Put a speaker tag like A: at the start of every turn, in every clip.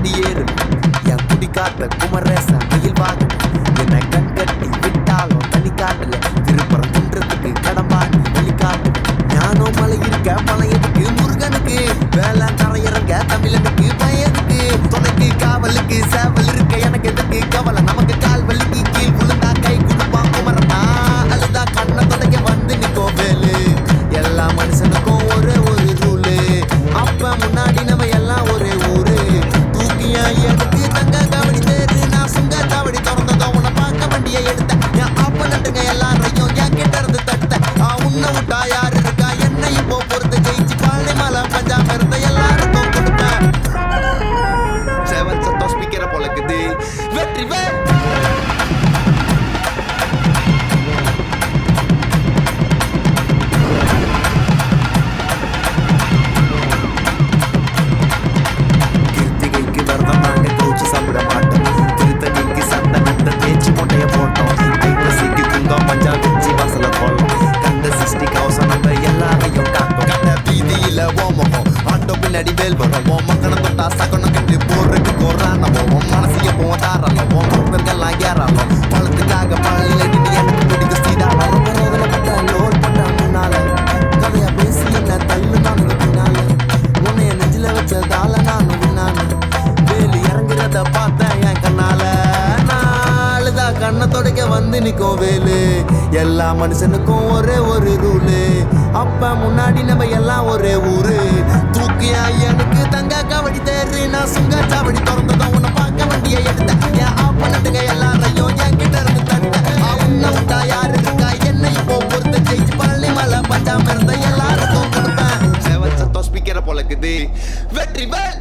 A: ஏறி ஏறு என் குடி காட்ட குமரேச மயில் வாகனம் என்னை கண் கட்டி விட்டாலும் தனி காட்டல திருப்புறம் குன்றத்துக்கு கடம்பாடி வழிகாட்டு ஞானம் மலை இருக்க பழையதுக்கு முருகனுக்கு வேலை கரையிறங்க தமிழனுக்கு பயனுக்கு துணைக்கு காவலுக்கு சேவல் இருக்க எனக்கு எதுக்கு கவலை நமக்கு கால் வலிக்கு கீழ் விழுந்தா கை கொடுப்பான் குமரனா அழுதா கண்ணை தொடங்க வந்து நிக்கோ வேலு எல்லா மனுஷனுக்கும் ஒரே ஒரு ரூலு அப்ப முன்னாடி நம்ம எல்லாம் ஒரே ஊரு தூக்கியா எனக்கு தங்க காவடி தேரு நான் சுங்க காவடி திறந்ததோ உன்னை பார்க்க வண்டியை எடுத்தேன் என் அப்ப நட்டுங்க எல்லாரையும் என் கிட்ட இருந்து தட்ட உன்னை விட்டா யாரு இருக்கா என்ன இப்போ பொறுத்து ஜெயிச்சு பழனி மலை பஞ்சாப் இருந்த எல்லாருக்கும் கொடுப்பேன் சேவல் சத்தம் ஸ்பீக்கரை போலக்குது வெற்றி வே வேல் வரும் மக்கனை தொட்டா சகனம் கட்டி போடுறதுக்கு போடுறான் மனசிய போவோம் தாராளம் மக்கள்லாம் ஏறாளம் பழத்துக்காக பழனில நின்று எனக்கு பிடிக்க சீதாளம் ரொம்ப ரோதனை பட்ட லோல் பண்ண முன்னால கதையா பேசி என்ன தள்ளு நானுங்க பின்னால உன்னைய நெஞ்சில வச்சதால நானும் பின்னால வேலு இறங்குறத பார்த்தேன் என் கண்ணால நாளுதா கண்ணை தொடக்க வந்து நிற்கும் வேலு எல்லா மனுஷனுக்கும் ஒரே ஒரு ரூலு அப்ப முன்னாடி நம்ம எல்லாம் ஒரே ஊரு தூக்கியா எனக்கு தங்க காவடி தேரு நான் சுங்க சாவடி திறந்ததும் உன்னை பார்க்க வண்டியை எடுத்தேன் என் அப்ப நட்டுங்க எல்லாரையும் என் கிட்ட இருந்து தட்ட உன்னை விட்டா யாரு இருக்கா என்ன இப்போ பொறுத்த ஜெயிச்சு பழனி மலை பஞ்சாம இருந்த எல்லாருக்கும் கொடுப்பேன் சேவல் சத்தம் ஸ்பீக்கரை போலக்குது வெற்றி வேல்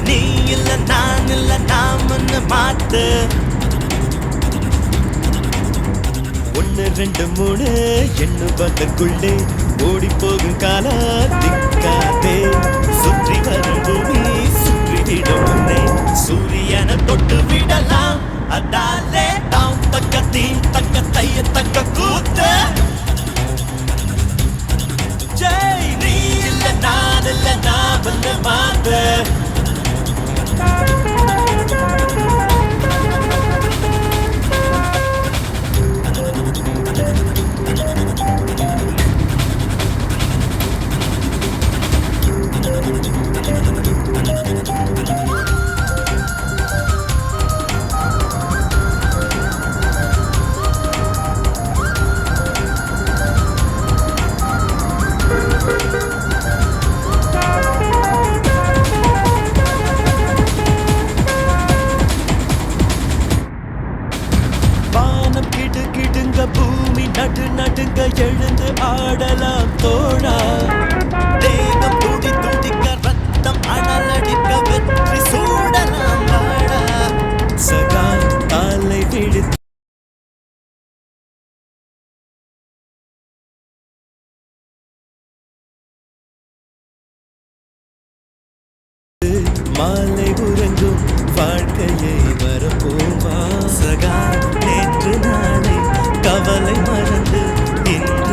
A: நீ இல்ல நான் இல்ல நாமன்னு மாத்து 1 2 3 எண்ணுவதற்குள்ளே ஓடி போகும் காலா திக்காதே சுற்றி வரும் பூமி சுற்றிவிடும் முன்னே சூரியனை தொட்டு விடலாம் அதாலே தாம் தக்கத்தி தக்க தைய தக்க கூத்து ஜெய் நீ இல்ல நான் இல்ல நாமன்னு மாத்து பூமி நடு நடுங்க எழுந்து ஆடலாம் தோழா தேகம் துடி துடிக்க ரத்தம் அனலடிக்க வெற்றி சூடலாம் வாழா சகா காலை விழுத்து மாலை உறங்கும் வாழ்க்கையை வரப்போமா சகா நேற்று நாளை கவலை மறந்து இன்று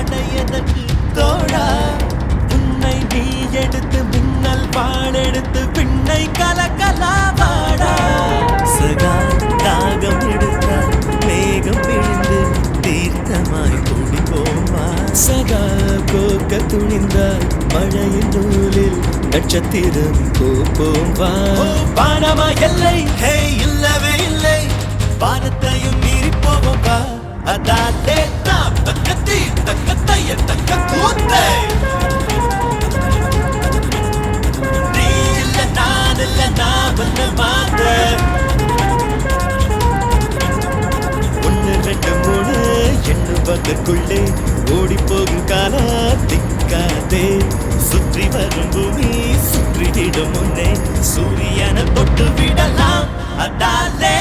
B: தடை எதற்கு தோழா உன்னை நீ எடுத்து மின்னல் பாடெடுத்து பின்னை கலக்கலாவாடா சகா தாகம் எடுத்தால் மேகம் விழுந்து தீர்த்தமாய் குடிப்போமா சகா கோக்க துணிந்தால் மழையின் நூலில் நட்சத்திரம் கோப்போம் வா பானமா எல்லை ஹே இல்லவே இல்லை வானத்தையும் மீறி போவோம் வா அதாத்தே தாம் தக்கத்தி தக்கத்தைய தக்க கூத்தை நீ இல்ல நான் ஒன்னு மாத்த 1 2 3 எண்ணுவதற்குள்ளே ஓடி போகும் காலா திக்காதே சுற்றி வரும் பூமி சுற்றிவிடும் முன்னே சூரியனை தொட்டு விடலாம் அதாலே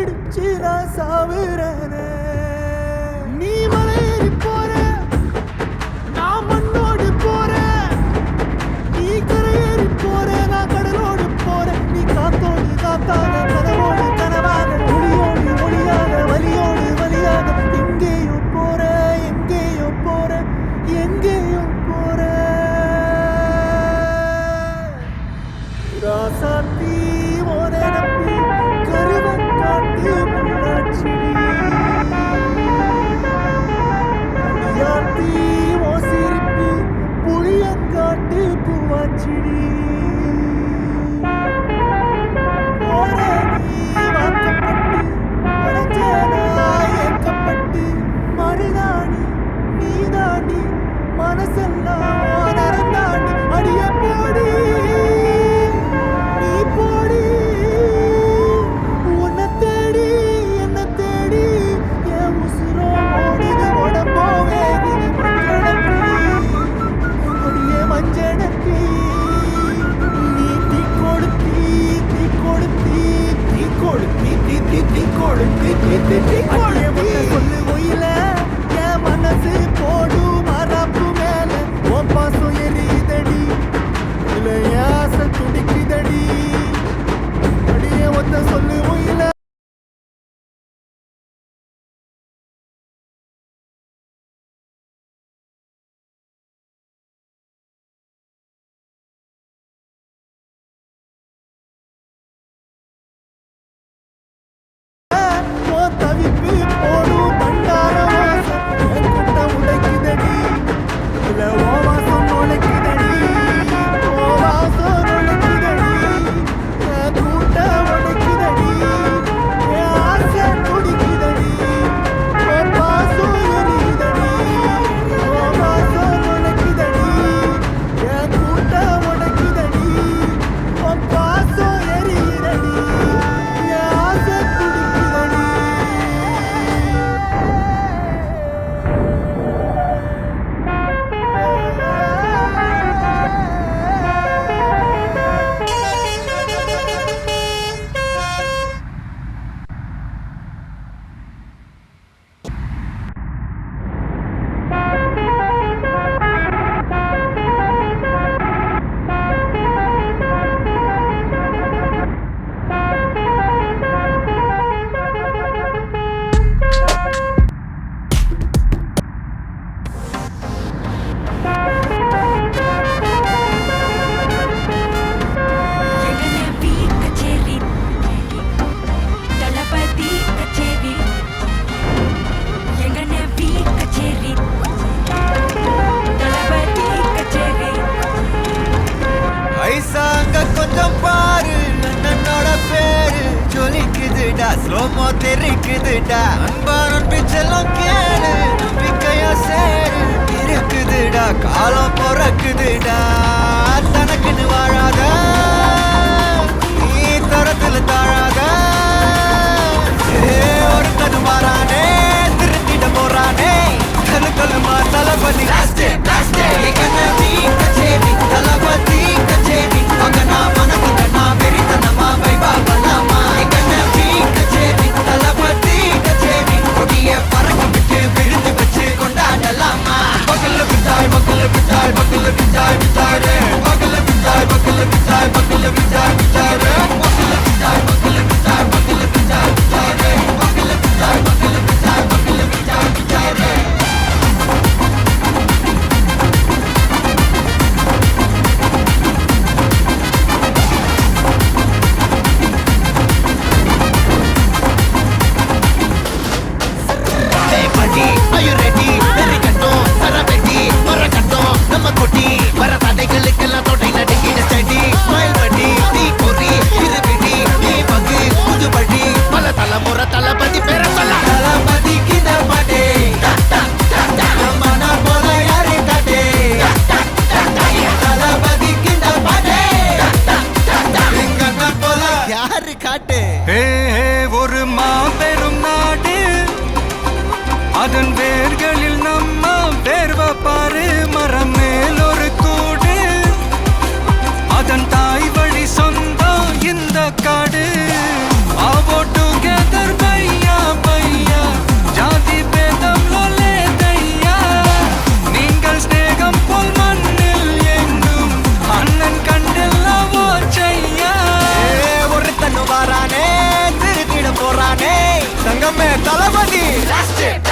A: அடிச்சு நான் சாவுறேனே. நீ மலையேறி போற, நான் மண்ணோடு போறேன். நீ கரையேறி போற, நான் கடலோடு போறேன். நீ காத்தோடு காத்தாக, கனவோடு கனவாக, ஒளியோடு ஒளியாக, வலியோடு வலியாக. எங்கேயோ போற, எங்கேயோ போற, எங்கேயோ போற. ராசாத்தி ஓனை நம்பி கருவக்காட்டு முன்னாச்சிடி. அடியாத்தி ஓ சிரிப்பு புளியங்காட்டு பூவாச்சிடி. போற நீ வாக்கப்பட்டு உடஞ்சனா ஏக்கப்பட்டு மருதாணி நீதாண்டி மனசெல்லாம் நரந்தாண்டி. அடிய போடி நீ போடி, உன்னை தேடி என்ன தேடி என் உசுரோ ஓடுது உடம்போ வேகுது. அடியே மஞ்சனத்தி நீ தீ கொடுத்தி தீ கொடுத்தி தீ கொடுத்தி தீ தீ தீ கொடுத்தி தீ தீ தீ கொடுத்தி. சொல்லு ஒயில என் மனசு போடு மரப்பு மேல உன் பாசம் எரியுதடி. இல்ல என் ஆசை துடிக்குதடி. அடியே ஒத்த சொல்லு ஒயில. உன் தவிப்பு போடும் பண்டார வாசம் என் குட்டை உடைக்குதடி. இல்ல உன் வாசம் நுழைக்குதடி, உன் வாசம் நுழைக்குதடி. என் கூட்டை உடைக்குதடி, என் ஆசை துடிக்குதடி. உன் பாசம் எரியுதடி, உன் வாசம் நுழைக்குதடி. என் கூட்டை உடைக்குதடி, உன் பாசம் எரியுதடி. என் ஆசை துடிக்குதடி.
C: எங்கனே கச்சேரி தளபதி கச்சேரி. எங்கனே கச்சேரி தளபதி கச்சேரி.
B: ஐசாங்க கொஞ்சம் பாரு, அண்ணனோட பேரு ஜொலிக்குதுடா, ஸ்லோமோ தெரிக்குதுடா. அன்பாரன் பிச்செல்லாம் கேளு, நம்பிக்கையா சேரு இருக்குதுடா. காலம் பிறக்குதுடா, தனக்குன்னு வாழாத, நீ தரத்துல தாழாத. ஒரு கது மாறானே, திருத்திட போறானே. கலு கலுமா தளபதி கச்சேரி தளபதி கச்சேரி. அங்க நான் மனசுல நான் வெறித்தனமா வைபா பண்ணலாமா. கச்சேரி தளபதி கச்சேரி. கொடிய பறக்க விட்டு விழுந்து வச்சு கொண்டாடலாமா. பக்கல்ல விட்டாய் பக்கல்ல விட்டாய் பக்கல்ல விட்டாய் விட்டாரு. பக்கல்ல விட்டாய் பக்கல்ல விட்டாய் பக்கல்ல விட்டாய் விட்டாரு. பக்கல்ல விட்டாய் பக்கல்ல விட்டாய் பக்கல்ல விட்டாய் விட்டாரு. பக்கல்ல விட்டாய் பக்கல்ல விட்டாய் பக்கல்ல விட்டாய் விட்டாரு. Are you ready? Very கட்டம் சரவெட்டி வர கட்டம் நம்ம கொட்டி வர தடைகளுக்கெல்லாம் தொடை நடுங்கிட ஸ்டடி. ஸ்மைல் பண்ணி தீ பொறி இருவிடி நீ பங்கு புதுபடி. பல தலைமுறை தளபதி பேர சொல்ல தளபதிக்கு இந்த பாட்டே. மன போல யாரு காட்டே. தளபதிக்கு இந்த பாட்டே. எங்க போல யாரு காட்டு. ஒரு மாபெரும் நாடு, அதன் வேர்களில் நம்ம வேர்வ பாரு. மரம் மேல் ஒரு கூடு, அதன் தாய் வழி சொந்தம் இந்த காடு. ஆவோ டுகெதர் நம்ம தளபதி.